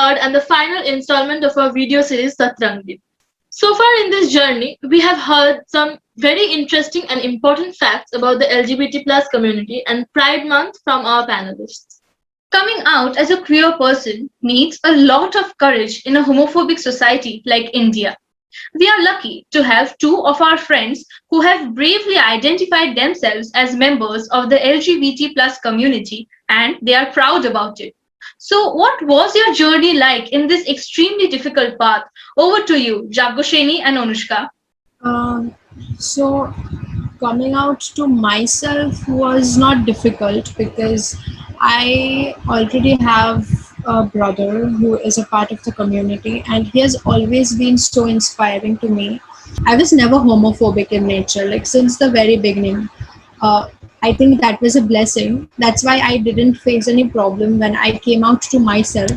third and the final installment of our video series Satrangi. So far in this journey, we have heard some very interesting and important facts about the LGBT plus community and Pride Month from our panelists. Coming out as a queer person needs a lot of courage in a homophobic society like India. We are lucky to have two of our friends who have bravely identified themselves as members of the LGBT plus community and they are proud about it. So, what was your journey like in this extremely difficult path? Over to you, Jagosheni and Anushka. Um, so coming out to myself was not difficult because I already have a brother who is a part of the community and he has always been so inspiring to me. I was never homophobic in nature, like since the very beginning. Uh, I think that was a blessing. That's why I didn't face any problem when I came out to myself.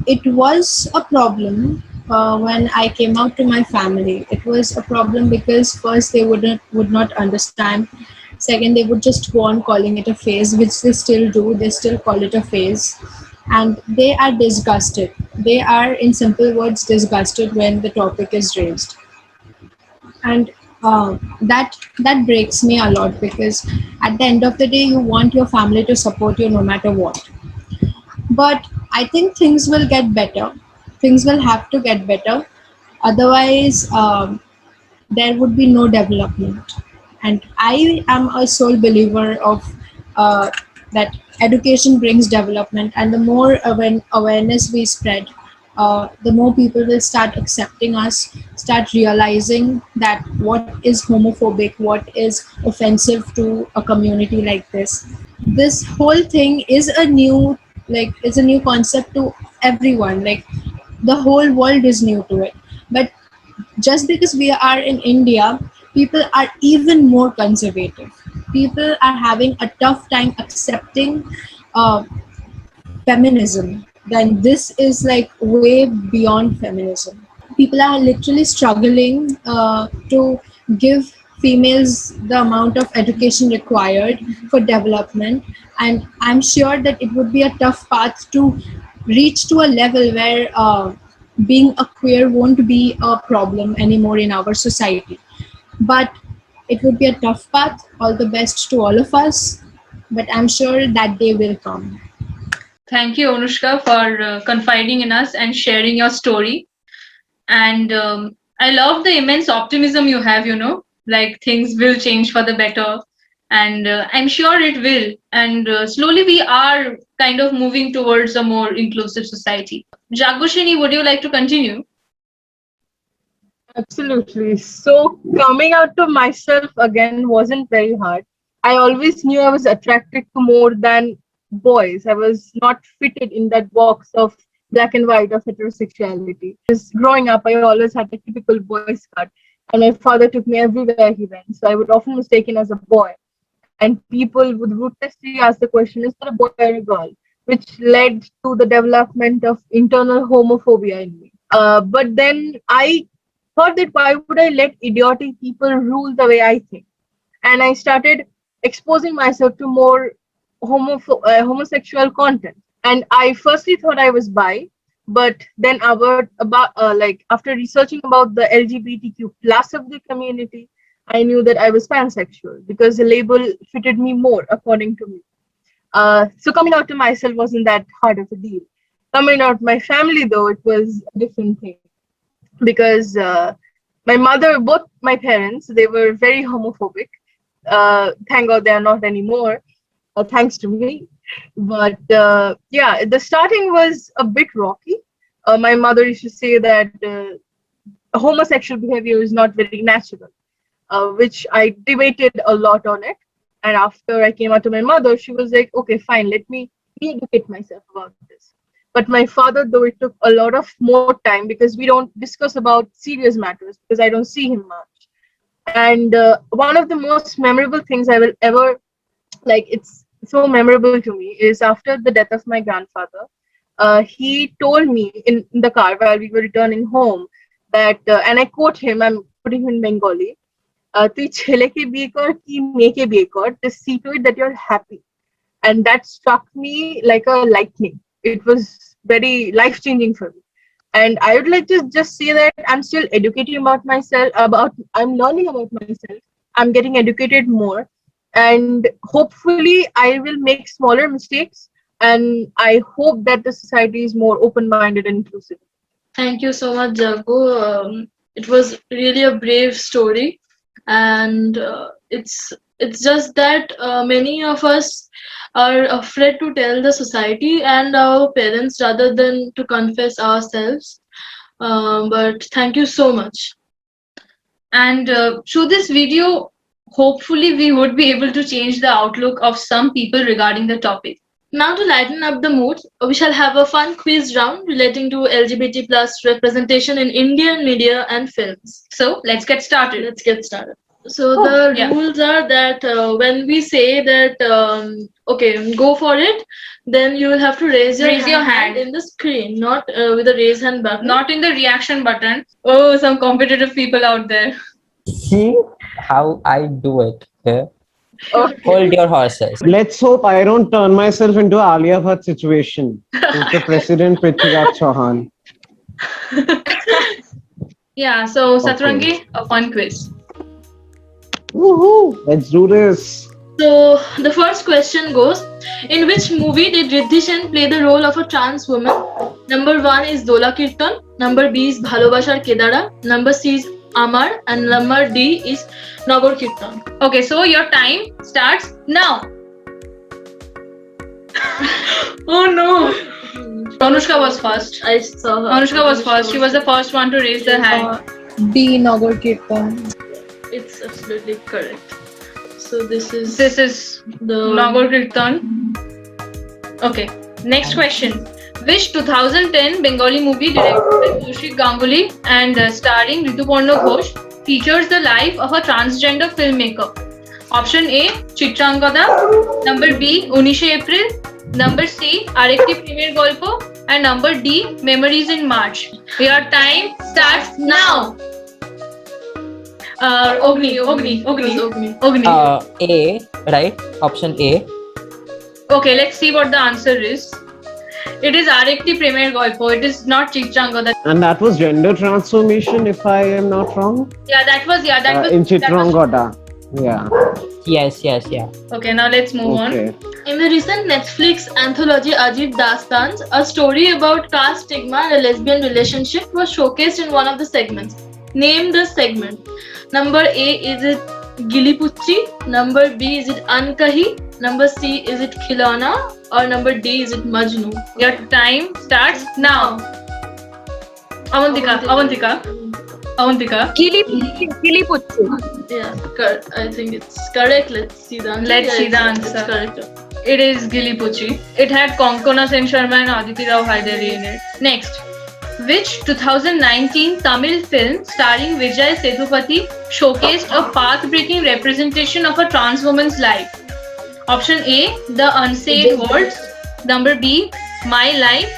It was a problem when I came out to my family. It was a problem because first they would not understand. Second, they would just go on calling it a phase, which they still do. They still call it a phase, and they are disgusted. They are, in simple words, disgusted when the topic is raised, and that breaks me a lot because at the end of the day, you want your family to support you no matter what. But I think things will get better. Things will have to get better. Otherwise, there would be no development. And I am a sole believer of uh, that education brings development, and the more awareness we spread, the more people will start accepting us, start realizing that what is homophobic, what is offensive to a community like this. This whole thing is a new concept to everyone. Like the whole world is new to it. But just because we are in India, people are even more conservative. People are having a tough time accepting uh, feminism. Then this is like way beyond feminism. People are literally struggling to give females the amount of education required for development, and I'm sure that it would be a tough path to reach to a level where being a queer won't be a problem anymore in our society. But it would be a tough path. All the best to all of us, but I'm sure that day will come. Thank you, Anushka, for confiding in us and sharing your story. And I love the immense optimism you have, like things will change for the better. And I'm sure it will. And slowly we are kind of moving towards a more inclusive society. Jagoshini, would you like to continue? Absolutely. So coming out to myself again wasn't very hard. I always knew I was attracted to more than boys. I was not fitted in that box of black and white of heterosexuality. Just growing up, I always had a typical boy cut, and my father took me everywhere he went. So I would often was taken as a boy, and people would ruthlessly ask the question, "Is that a boy or a girl?" Which led to the development of internal homophobia in me. But then I thought that why would I let idiotic people rule the way I think? And I started exposing myself to more homosexual content. And I firstly thought I was bi, but then about like after researching about the LGBTQ plus of the community, I knew that I was pansexual because the label fitted me more according to me. So coming out to myself wasn't that hard of a deal. Coming out my family though, it was a different thing because my mother, both my parents, they were very homophobic. Thank God they are not anymore, thanks to me. But yeah, the starting was a bit rocky. My mother used to say that homosexual behavior is not very natural, which I debated a lot on it. And after I came out to my mother, she was like, okay, fine, let me educate myself about this. But my father, though, it took a lot of more time because we don't discuss about serious matters because I don't see him much. And one of the most memorable things I will ever like, it's so memorable to me, is after the death of my grandfather. He told me in the car while we were returning home that, and I quote him, I'm putting him in Bengali, তুই ছেলেকে বিয়ে কর কি মেয়েকে বিয়ে কর, just see to it that you're happy. And that struck me like a lightning. It was very life-changing for me. And I would like to just say that I'm still educating about myself, I'm learning about myself. I'm getting educated more. And hopefully I will make smaller mistakes. And I hope that the society is more open-minded and inclusive. Thank you so much, Jago. It was really a brave story, and it's just that many of us are afraid to tell the society and our parents rather than to confess ourselves. But thank you so much. And through this video, hopefully, we would be able to change the outlook of some people regarding the topic. Now, to lighten up the mood, we shall have a fun quiz round relating to LGBT plus representation in Indian media and films. So, let's get started. Let's get started. So, the rules are that when we say that, okay, go for it, then you will have to raise your hand in the screen, not with the raise hand button. Not in the reaction button. Oh, some competitive people out there. See how I do it. Okay? Hold your horses. Let's hope I don't turn myself into Alia Bhatt situation with the President Prithviraj Chauhan. Yeah, so Okay. Satrangi, a fun quiz. Woohoo! Let's do this. So the first question goes: in which movie did Riddhi Sen play the role of a trans woman? Number 1 is Dola Kirtan, number B is Bhalobashar Kedara, number C is Amar, and number D is Nagar Kirtan. Okay, so your time starts now. Oh no! Anushka was first. I saw her. Anushka was first. She was the first one to raise the hand. B. Nagar Kirtan. It's absolutely correct. So this is the Nagar Kirtan. Okay, next question. Which 2010 Bengali movie directed by Kaushik Ganguly and starring Rituparna Ghosh features the life of a transgender filmmaker? Option A, Chitrangada. Number B, 19 April. Number C, Arekti Premer Golpo. And number D, Memories in March. Your time starts now. Ogni. A, right? Option A. Okay, let's see what the answer is. It is Arekti Premer Golpo. It is not Chitrangada. And that was gender transformation, if I am not wrong. That was In Chitrangada. Yeah. Yes. Okay, now let's move on. Okay. In the recent Netflix anthology Ajib Dastans, a story about caste stigma and a lesbian relationship was showcased in one of the segments. Name the segment. Number A, is it Gili Pucci? Number B, is it Ankahi? Number C, is it Khilona? Or number D, is it Majnu? Your time starts now. Avantika. Gili Pucci. Yeah, I think it's correct. Let's see the answer. It's correct. It is Gili Pucci. It had Konkona Sen Sharma and Aditi Rao Hydari in it. Next. Which 2019 Tamil film starring Vijay Sethupathi showcased a path-breaking representation of a trans woman's life? Option A, The Unsaved Worlds. Number B, My Life.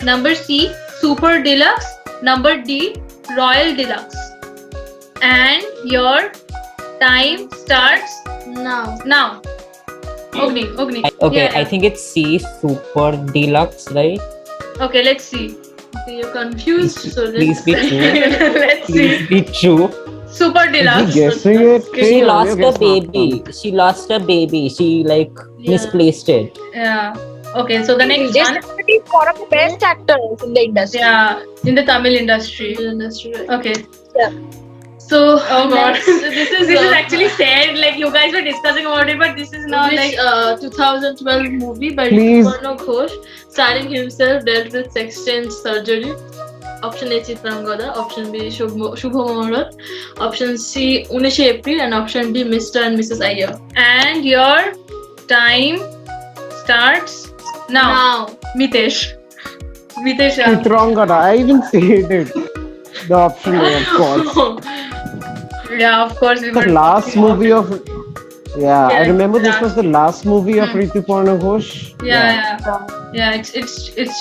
Number C, Super Deluxe. Number D, Royal Deluxe. And your time starts now. Ogni. Okay, Yeah. I think it's C, Super Deluxe, right? Okay, let's see. Okay, you're confused, so Please be true. let's see. Please be true. Super Is Deluxe. he guessing it? She Okay, lost you a guess baby. She lost a baby. She misplaced it. Yeah. Okay, so the next one. Vijay is one of the best actors in the industry. Yeah, in the Tamil industry. Okay. Yeah. So, God. this is actually sad. Like you guys were discussing about it, but this is now like 2012 movie by Please. Rituparna Ghosh, starring himself, dealt with sex change surgery. Option A, Chitrangada. Option B, Shubho Moharat. Option C, 19 April. And option D, Mr. and Mrs. Iyer. And your time starts now. Mitesh. Chitrangada. I even said it. The option A, of course. Yeah, of course. We The were last talking about movie of. Yeah, I remember this yeah. was the last movie of Rituparna Ghosh. Yeah, it's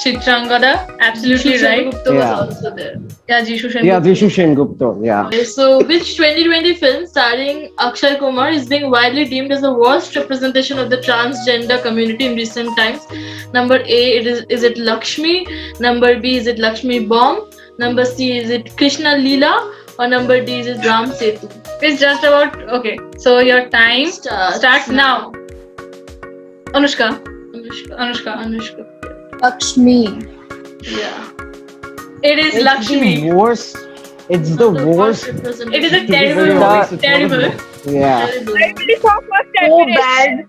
Chitrangada. Absolutely right. Gupta was also there. Yeah, Jishu Sen. Yeah, Jishu Sengupta. Yeah. Okay, so which 2020 film starring Akshay Kumar is being widely deemed as the worst representation of the transgender community in recent times? Number A, is it Lakshmi? Number B, is it Lakshmi Bomb? Number C, is it Krishna Leela? Or number D, is it Ram Setu? It's just about okay. So your time starts now. Anushka. Anushka. Lakshmi. Yeah. It is It's Lakshmi. the worst. It's the worst. It is a To be very terrible, honest, it's one of terrible. the- Yeah. So bad.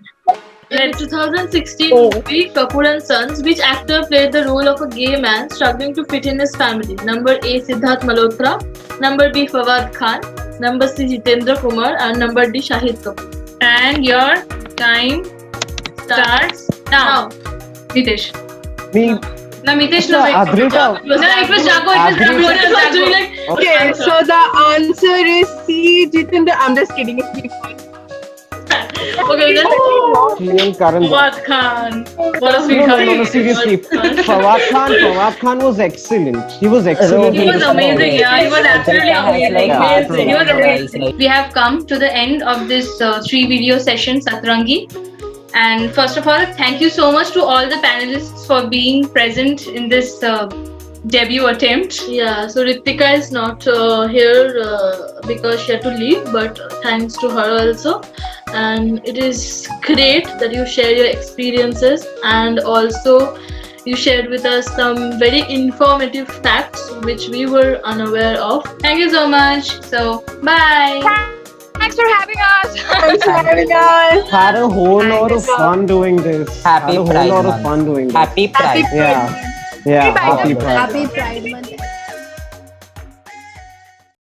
In the 2016 Oh. movie Kapoor and Sons, which actor played the role of a gay man struggling to fit in his family? Number A, Siddharth Malhotra. Number B, Fawad Khan. Number C, Jitendra Kumar. And number D, Shahid Kapoor. And your time starts now. Mitesh. Me. No, Mitesh, Achha, no. wait. Adrita. No, it was Jago. It was Adrita. Jago. It was Jago. Okay, so the answer is C, Jitendra. I'm just kidding. It's me. Okay, then She and Karan. Fawad Khan. What a No, sweetheart. no, seriously. Fawad Khan was excellent. He was excellent. He was amazing, yeah. He was absolutely amazing. amazing. He was amazing. Like, We have come to the end of this 3-video session, Satrangi. And first of all, thank you so much to all the panelists for being present in this debut attempt. yeah, so Ritika is not here because she had to leave, but thanks to her also. And it is great that you share your experiences, and also you shared with us some very informative facts which we were unaware of. Thank you so much. So, bye. Thanks for having us. Thanks for having us. Had a whole lot of fun doing this. Happy Had a Pride whole lot of Month. fun doing this. Happy Pride. Yeah. Yeah. Happy Pride. Happy Pride Month.